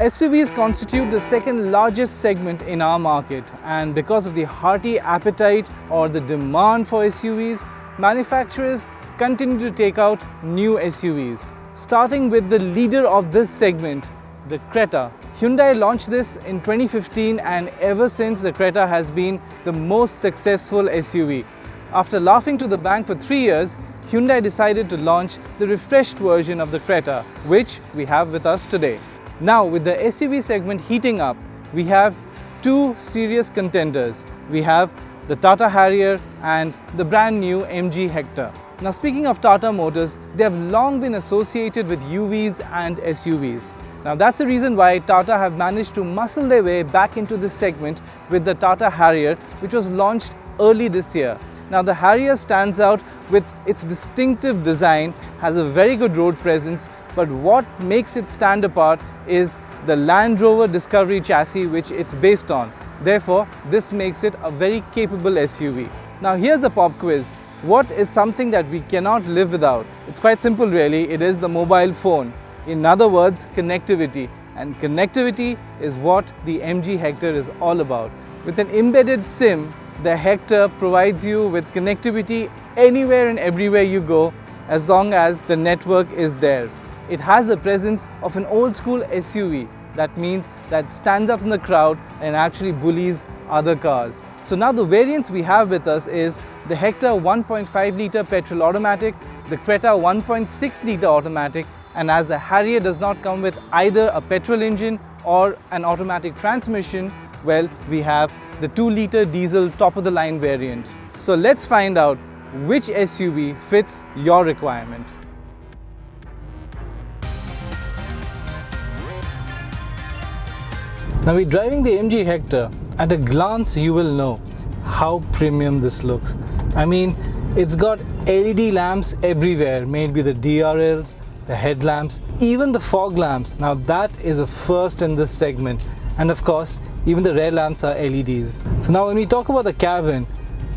SUVs constitute the second largest segment in our market, and because of the hearty appetite or the demand for SUVs, manufacturers continue to take out new SUVs. Starting with the leader of this segment, the Creta. Hyundai launched this in 2015, and ever since the Creta has been the most successful SUV. After laughing to the bank for 3 years, Hyundai decided to launch the refreshed version of the Creta, which we have with us today. Now, with the SUV segment heating up, we have two serious contenders. We have the Tata Harrier and the brand new MG Hector. Now, speaking of Tata Motors, they have long been associated with UVs and SUVs. Now, that's the reason why Tata have managed to muscle their way back into this segment with the Tata Harrier, which was launched early this year. Now, the Harrier stands out with its distinctive design, has a very good road presence, but what makes it stand apart is the Land Rover Discovery chassis which it's based on. Therefore, this makes it a very capable SUV. Now, here's a pop quiz. What is something that we cannot live without? It's quite simple really, it is the mobile phone. In other words, connectivity. And connectivity is what the MG Hector is all about. With an embedded SIM, the Hector provides you with connectivity anywhere and everywhere you go, as long as the network is there. It has the presence of an old school SUV. That means that stands out in the crowd and actually bullies other cars. So now the variants we have with us is the Hector 1.5 litre petrol automatic, the Creta 1.6 litre automatic, and as the Harrier does not come with either a petrol engine or an automatic transmission, well, we have the 2 litre diesel top of the line variant. So let's find out which SUV fits your requirement. Now we're driving the MG Hector. At a glance you will know how premium this looks. I mean, it's got LED lamps everywhere, maybe the DRLs, the headlamps, even the fog lamps. Now that is a first in this segment. And of course, even the rear lamps are LEDs. So now when we talk about the cabin,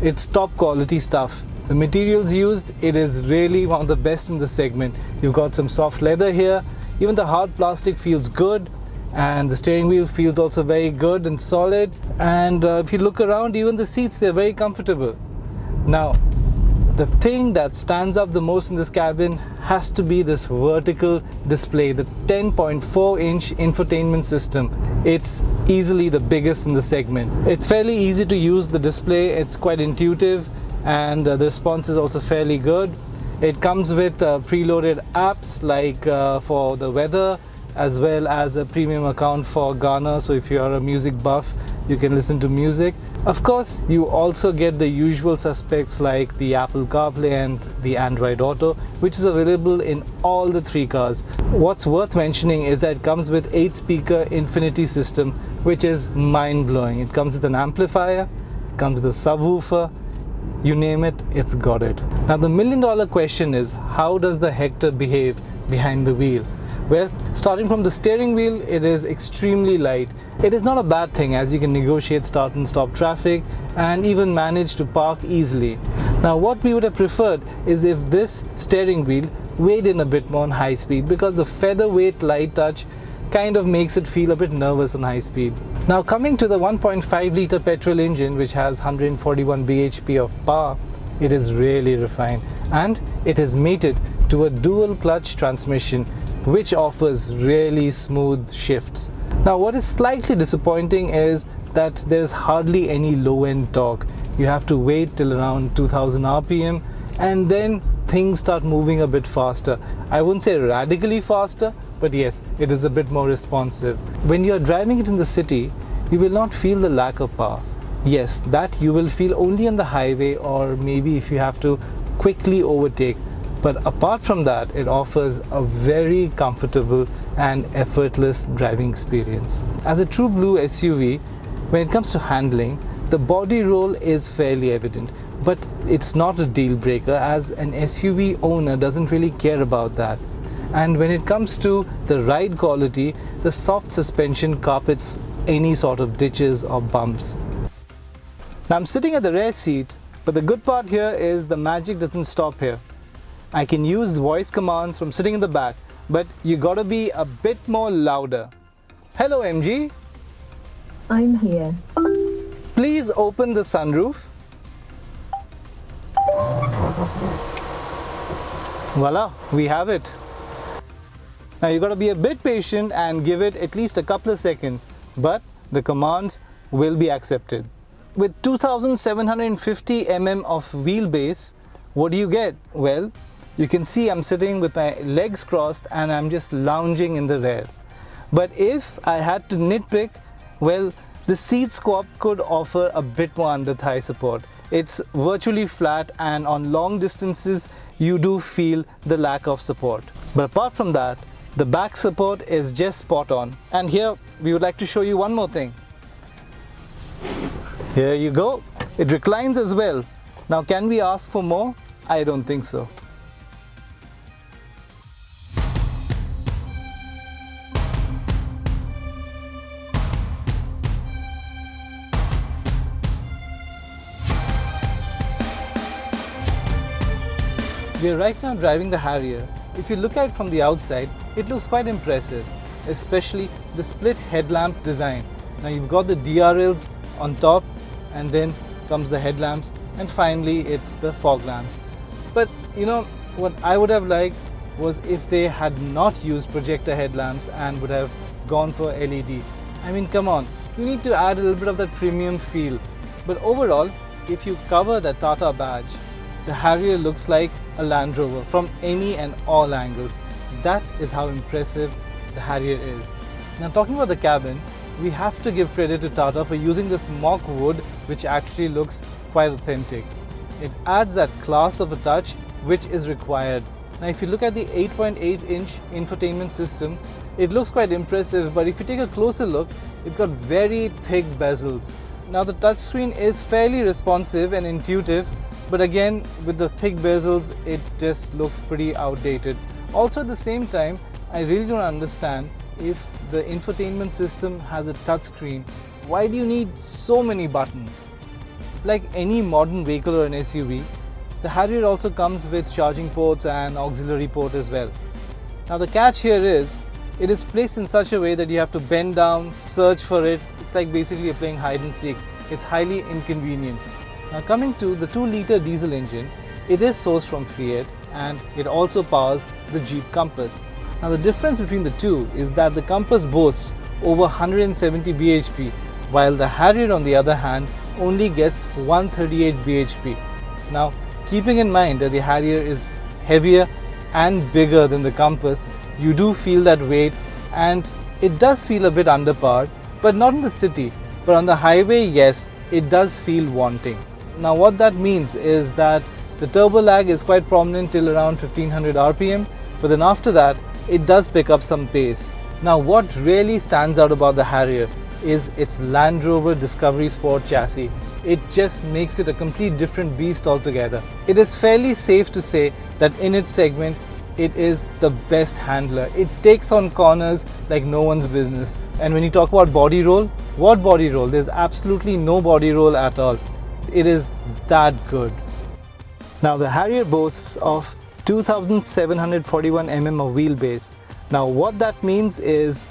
it's top quality stuff. The materials used, it is really one of the best in the segment. You've got some soft leather here, even the hard plastic feels good, and the steering wheel feels also very good and solid. And if you look around, even the seats, they're very comfortable. Now, the thing that stands up the most in this cabin has to be this vertical display, the 10.4-inch infotainment system. It's easily the biggest in the segment. It's fairly easy to use the display, it's quite intuitive, and the response is also fairly good. It comes with preloaded apps like for the weather, as well as a premium account for Ghana, so if you are a music buff, you can listen to music. Of course, you also get the usual suspects like the Apple CarPlay and the Android Auto, which is available in all the 3 cars. What's worth mentioning is that it comes with 8-speaker Infinity system, which is mind-blowing. It comes with an amplifier, it comes with a subwoofer, you name it, it's got it. Now the million-dollar question is, how does the Hector behave behind the wheel? Well, starting from the steering wheel, it is extremely light. It is not a bad thing, as you can negotiate start and stop traffic and even manage to park easily. Now what we would have preferred is if this steering wheel weighed in a bit more on high speed, because the featherweight light touch kind of makes it feel a bit nervous on high speed. Now coming to the 1.5 litre petrol engine, which has 141 bhp of power, it is really refined, and it is mated to a dual clutch transmission, which offers really smooth shifts. Now what is slightly disappointing is that there's hardly any low-end torque. You have to wait till around 2000 RPM and then things start moving a bit faster. I wouldn't say radically faster, but yes, it is a bit more responsive. When you're driving it in the city, you will not feel the lack of power. Yes, that you will feel only on the highway, or maybe if you have to quickly overtake. But apart from that, it offers a very comfortable and effortless driving experience. As a true blue SUV, when it comes to handling, the body roll is fairly evident, but it's not a deal breaker, as an SUV owner doesn't really care about that. And when it comes to the ride quality, the soft suspension carpets any sort of ditches or bumps. Now I'm sitting at the rear seat, but the good part here is the magic doesn't stop here. I can use voice commands from sitting in the back, but you gotta be a bit more louder. Hello MG, I'm here. please open the sunroof. Voila, we have it. Now you gotta be a bit patient and give it at least a couple of seconds, but the commands will be accepted. With 2750 mm of wheelbase, what do you get? Well, you can see I'm sitting with my legs crossed and I'm just lounging in the rear. But if I had to nitpick, well, the seat squat could offer a bit more under thigh support. It's virtually flat and on long distances you do feel the lack of support. But apart from that, the back support is just spot on. And here we would like to show you one more thing. Here you go. It reclines as well. Now can we ask for more? I don't think so. We are right now driving the Harrier. If you look at it from the outside, it looks quite impressive, especially the split headlamp design. Now you've got the DRLs on top and then comes the headlamps and finally it's the fog lamps. But you know, what I would have liked was if they had not used projector headlamps and would have gone for LED. I mean, come on, you need to add a little bit of that premium feel. But overall, if you cover the Tata badge, the Harrier looks like a Land Rover from any and all angles. That is how impressive the Harrier is. Now talking about the cabin, we have to give credit to Tata for using this mock wood which actually looks quite authentic. It adds that class of a touch which is required. Now if you look at the 8.8-inch infotainment system, it looks quite impressive, but if you take a closer look, it's got very thick bezels. Now the touchscreen is fairly responsive and intuitive, but again, with the thick bezels, it just looks pretty outdated. Also at the same time, I really don't understand if the infotainment system has a touchscreen, why do you need so many buttons? Like any modern vehicle or an SUV, the Harrier also comes with charging ports and auxiliary port as well. Now the catch here is, it is placed in such a way that you have to bend down, search for it. It's like basically you're playing hide and seek. It's highly inconvenient. Now coming to the 2-liter diesel engine, it is sourced from Fiat and it also powers the Jeep Compass. Now the difference between the two is that the Compass boasts over 170 bhp, while the Harrier on the other hand only gets 138 bhp. Now keeping in mind that the Harrier is heavier and bigger than the Compass, you do feel that weight and it does feel a bit underpowered, but not in the city. But on the highway, yes, it does feel wanting. Now what that means is that the turbo lag is quite prominent till around 1500 rpm, but then after that it does pick up some pace. Now what really stands out about the Harrier is its Land Rover Discovery Sport chassis. It just makes it a complete different beast altogether. It is fairly safe to say that in its segment it is the best handler. It takes on corners like no one's business. And when you talk about body roll, what body roll? There's absolutely no body roll at all. It is that good. Now the Harrier boasts of 2741 mm of wheelbase. Now what that means is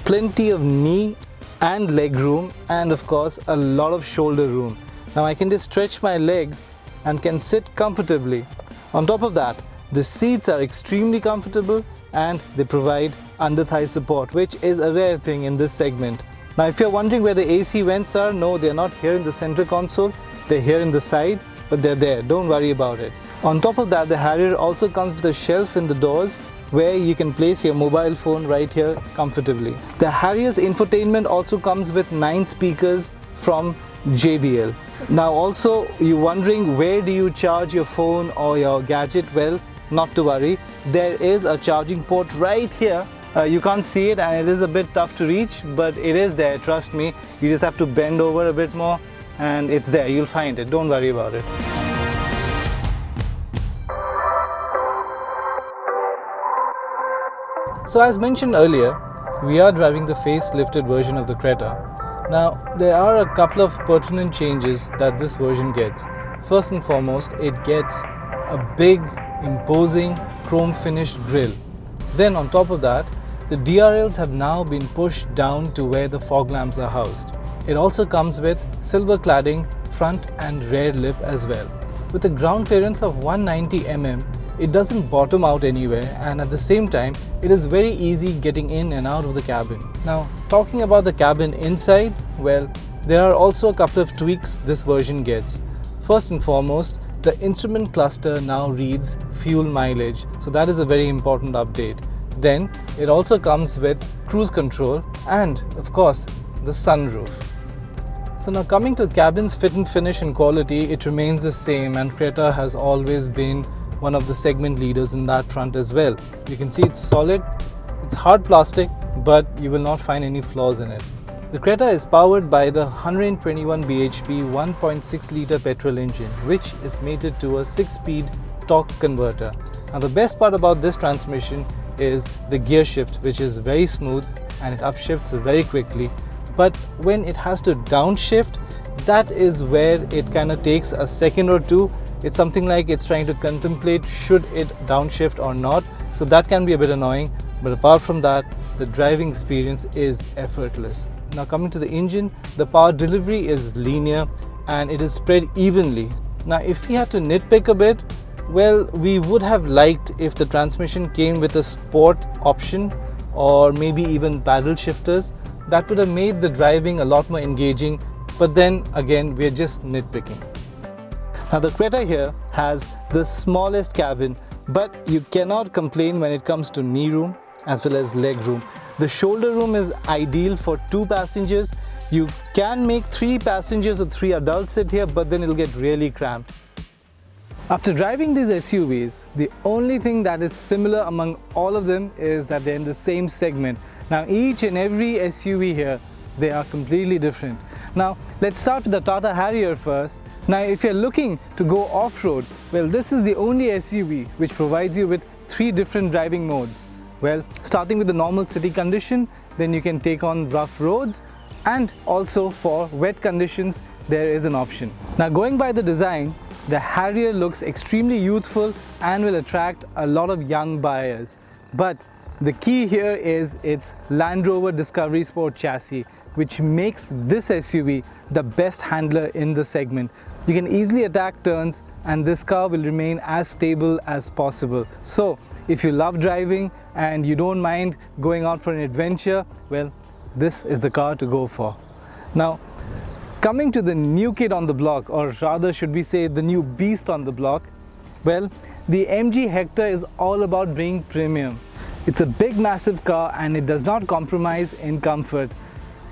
plenty of knee and leg room, and of course a lot of shoulder room. Now I can just stretch my legs and can sit comfortably. On top of that, the seats are extremely comfortable and they provide under thigh support, which is a rare thing in this segment. Now if you're wondering where the AC vents are, no, they're not here in the center console. They're here in the side, but they're there, don't worry about it. On top of that, the Harrier also comes with a shelf in the doors where you can place your mobile phone right here comfortably. The Harrier's infotainment also comes with 9 speakers from JBL. Now also, you're wondering where do you charge your phone or your gadget? Well, not to worry, there is a charging port right here. You can't see it and it is a bit tough to reach, but it is there, trust me. You just have to bend over a bit more and it's there, you'll find it, don't worry about it. So as mentioned earlier, we are driving the facelifted version of the Creta. Now there are a couple of pertinent changes that this version gets. First and foremost, it gets a big, imposing chrome finished grille. Then on top of that, the DRLs have now been pushed down to where the fog lamps are housed. It also comes with silver cladding front and rear lip as well. With a ground clearance of 190 mm, it doesn't bottom out anywhere, and at the same time, it is very easy getting in and out of the cabin. Now, talking about the cabin inside, well, there are also a couple of tweaks this version gets. First and foremost, the instrument cluster now reads fuel mileage, so that is a very important update. Then, it also comes with cruise control and, of course, the sunroof. So now coming to cabin's fit and finish and quality, it remains the same, and Creta has always been one of the segment leaders in that front as well. You can see it's solid, it's hard plastic, but you will not find any flaws in it. The Creta is powered by the 121 bhp 1.6 litre petrol engine, which is mated to a 6-speed torque converter. Now the best part about this transmission is the gear shift, which is very smooth and it upshifts very quickly. But when it has to downshift, that is where it kind of takes a second or two. It's something like it's trying to contemplate should it downshift or not. So that can be a bit annoying, but apart from that, the driving experience is effortless. Now coming to the engine, the power delivery is linear and it is spread evenly. Now if we had to nitpick a bit, well, we would have liked if the transmission came with a sport option or maybe even paddle shifters. That would have made the driving a lot more engaging, but then again, we're just nitpicking. Now the Creta here has the smallest cabin, but you cannot complain when it comes to knee room as well as leg room. The shoulder room is ideal for 2 passengers. You can make 3 passengers or 3 adults sit here, but then it'll get really cramped. After driving these SUVs, the only thing that is similar among all of them is that they're in the same segment. Now each and every SUV here, they are completely different. Now let's start with the Tata Harrier first. Now if you're looking to go off-road, well, this is the only SUV which provides you with 3 different driving modes. Well, starting with the normal city condition, then you can take on rough roads, and also for wet conditions there is an option. Now going by the design, the Harrier looks extremely youthful and will attract a lot of young buyers. But the key here is its Land Rover Discovery Sport chassis, which makes this SUV the best handler in the segment. You can easily attack turns and this car will remain as stable as possible. So if you love driving and you don't mind going out for an adventure, well, this is the car to go for. Now, coming to the new kid on the block, or rather should we say the new beast on the block, well, the MG Hector is all about being premium. It's a big massive car and it does not compromise in comfort.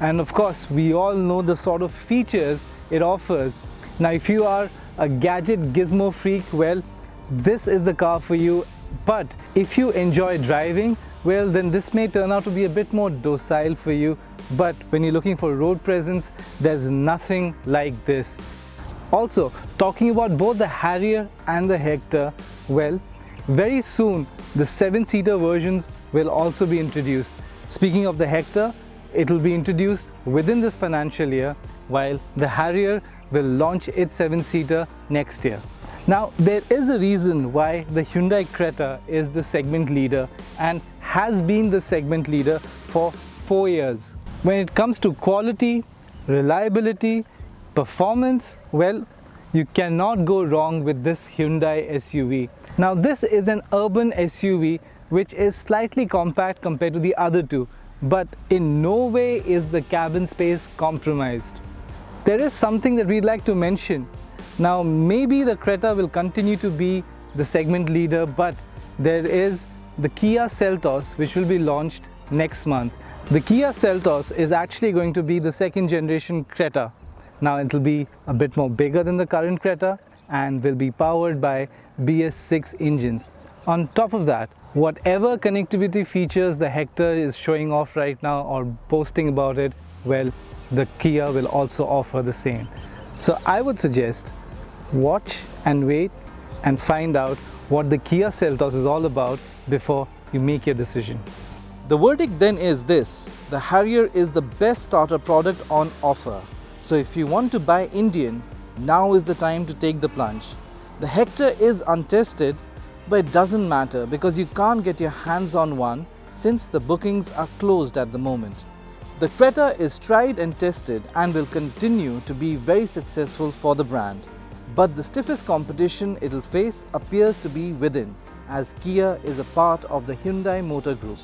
And of course, we all know the sort of features it offers. Now if you are a gadget gizmo freak, well, this is the car for you. But if you enjoy driving, well, then this may turn out to be a bit more docile for you. But when you're looking for road presence, there's nothing like this. Also, talking about both the Harrier and the Hector, well, very soon the 7-seater versions will also be introduced. Speaking of the Hector, it will be introduced within this financial year, while the Harrier will launch its 7-seater next year. Now, there is a reason why the Hyundai Creta is the segment leader and has been the segment leader for 4 years. When it comes to quality, reliability, performance, well, you cannot go wrong with this Hyundai SUV. Now, this is an urban SUV which is slightly compact compared to the other two, but in no way is the cabin space compromised. There is something that we'd like to mention. Now, maybe the Creta will continue to be the segment leader, but there is the Kia Seltos which will be launched next month. The Kia Seltos is actually going to be the 2nd generation Creta. Now it will be a bit more bigger than the current Creta and will be powered by BS6 engines. On top of that, whatever connectivity features the Hector is showing off right now or boasting about it, well, the Kia will also offer the same. So I would suggest watch and wait and find out what the Kia Seltos is all about before you make your decision. The verdict then is this: the Harrier is the best starter product on offer. So if you want to buy Indian, now is the time to take the plunge. The Hector is untested, but it doesn't matter because you can't get your hands on one since the bookings are closed at the moment. The Creta is tried and tested and will continue to be very successful for the brand. But the stiffest competition it'll face appears to be within, as Kia is a part of the Hyundai Motor Group.